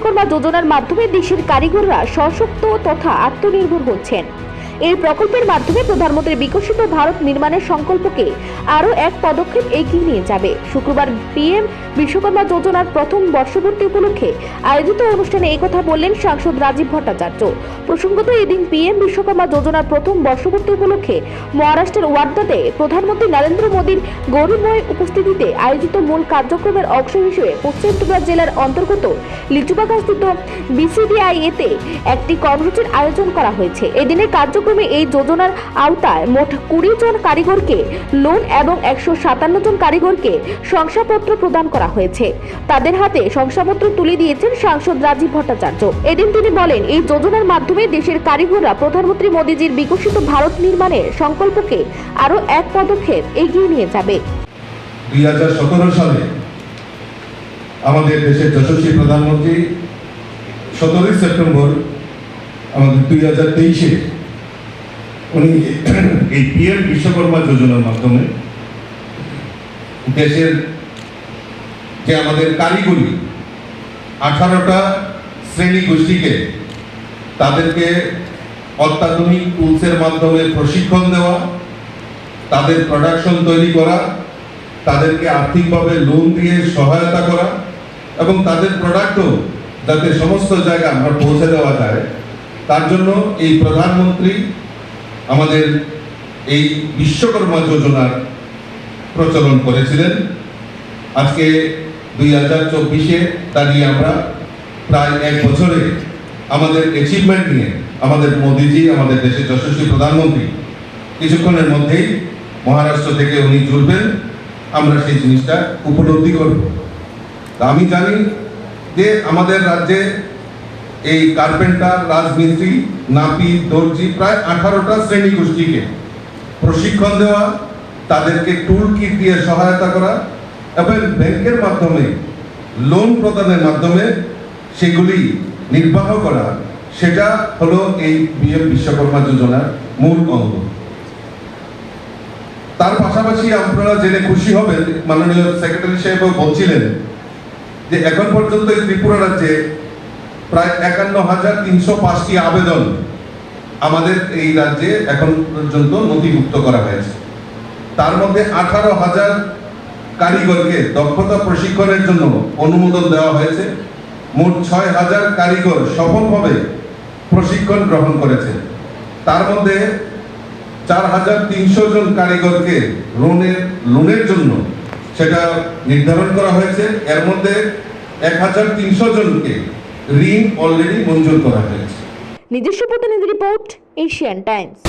বিশ্বকর্মা যোজনার মাধ্যমে দেশের কারিগররা সশক্ত তথা আত্মনির্ভর হচ্ছেন। এই প্রকল্পের মাধ্যমে প্রধানমন্ত্রী বিকশিত ভারত নির্মাণের সংকল্পকে আরও এক পদক্ষেপ এগিয়ে নিয়ে যাবে। শুক্রবার পিএম বিশ্বকর্মা যোজনার প্রথম বর্ষপূর্তি উপলক্ষে আয়োজিত অনুষ্ঠানে এই কথা বললেন সাংসদ রাজীব ভট্টাচার্য। প্রসঙ্গত এদিন পিএম বিশ্বকর্মা যোজনার প্রথম বর্ষপূর্তি উপলক্ষে মহারাষ্ট্রের ওয়ার্ধাতে প্রধানমন্ত্রী নরেন্দ্র মোদীর গৌরবময় উপস্থিতিতে আয়োজিত মূল কার্যক্রমের অংশ হিসেবে পশ্চিম ত্রিপুরা জেলার অন্তর্গত লিচুবাগানস্থিত বিসিডিআইএতে একটি কর্মসূচির আয়োজন করা হয়েছে। এদিনের কার্যক্রমে এই যোজনার আওতায় মোট 20 জন কারিগরকে লোন এবং 157 জন কারিগরকে শংসাপত্র প্রদান করা হয়েছে। তাদের হাতে শংসাপত্র তুলে দিয়েছেন সাংসদ রাজীব ভট্টাচার্য। এদিন তিনি বলেন, এই যোজনার মাধ্যমে দেশের কারিগররা প্রধানমন্ত্রী মোদীজির বিকশিত ভারত নির্মাণের সংকল্পকে আরও এক পদক্ষেপ এগিয়ে নিয়ে যাবে। 2017 সালে আমাদের দেশের যশস্বী প্রধানমন্ত্রী 17 সেপ্টেম্বর আমাদের 2023-এ উনি এই পিএম বিশ্বকর্মা যোজনার মাধ্যমে দেশের যে আমাদের কারিগরি 18টা শ্রেণী গোষ্ঠীকে তাদেরকে অত্যাধুনিক টুলসের মাধ্যমে প্রশিক্ষণ দেওয়া, তাদের প্রোডাকশন তৈরি করা, তাদেরকে আর্থিকভাবে লোন দিয়ে সহায়তা করা এবং তাদের প্রোডাক্টও যাতে সমস্ত জায়গায় আমরা পৌঁছে দেওয়া যায়, তার জন্য এই প্রধানমন্ত্রী আমাদের এই বিশ্বকর্মা যোজনার প্রচলন করেছিলেন। আজকে 2024-এ দাঁড়িয়ে আমরা প্রায় 1 বছরে আমাদের অ্যাচিভমেন্ট নিয়ে আমাদের মোদীজি, আমাদের দেশের যশস্বী প্রধানমন্ত্রী কিছুক্ষণের মধ্যেই মহারাষ্ট্র থেকে উনি জুড়বেন, আমরা সেই জিনিসটা উপলব্ধি করব। আমি জানি যে আমাদের রাজ্যে এই কার্পেন্টার, রাজমিস্ত্রি, নাপিত, দর্জি প্রায় 18টা শ্রেণী গোষ্ঠীকে প্রশিক্ষণ দেওয়া, তাদেরকে টুল কিট দিয়ে সহায়তা করা এবং ব্যাংকের মাধ্যমে লোন প্রদানের মাধ্যমে সেগুলি নির্বাহ করা, সেটা হলো এই পিএম বিশ্বকর্মা যোজনার মূল অঙ্গ। তার পাশাপাশি আপনারা জেনে খুশি হবেন, মাননীয় সেক্রেটারি সাহেব বলছিলেন যে এখন পর্যন্ত এই ত্রিপুরা রাজ্যে প্রায় 51,305টি আবেদন আমাদের এই রাজ্যে এখন পর্যন্ত নথিভুক্ত করা হয়েছে। তার মধ্যে 18,000 কারিগরকে দক্ষতা প্রশিক্ষণের জন্য অনুমোদন দেওয়া হয়েছে। মোট 6,000 কারিগর সফলভাবে প্রশিক্ষণ গ্রহণ করেছে। তার মধ্যে 4,300 জন কারিগরকে লোনের জন্য সেটা নির্ধারণ করা হয়েছে। এর মধ্যে 1,300 জনকে ঋণ অলরেডি মঞ্জুর করা হয়েছে। নিজস্ব প্রতিনিধি রিপোর্ট, এশিয়ান টাইমস।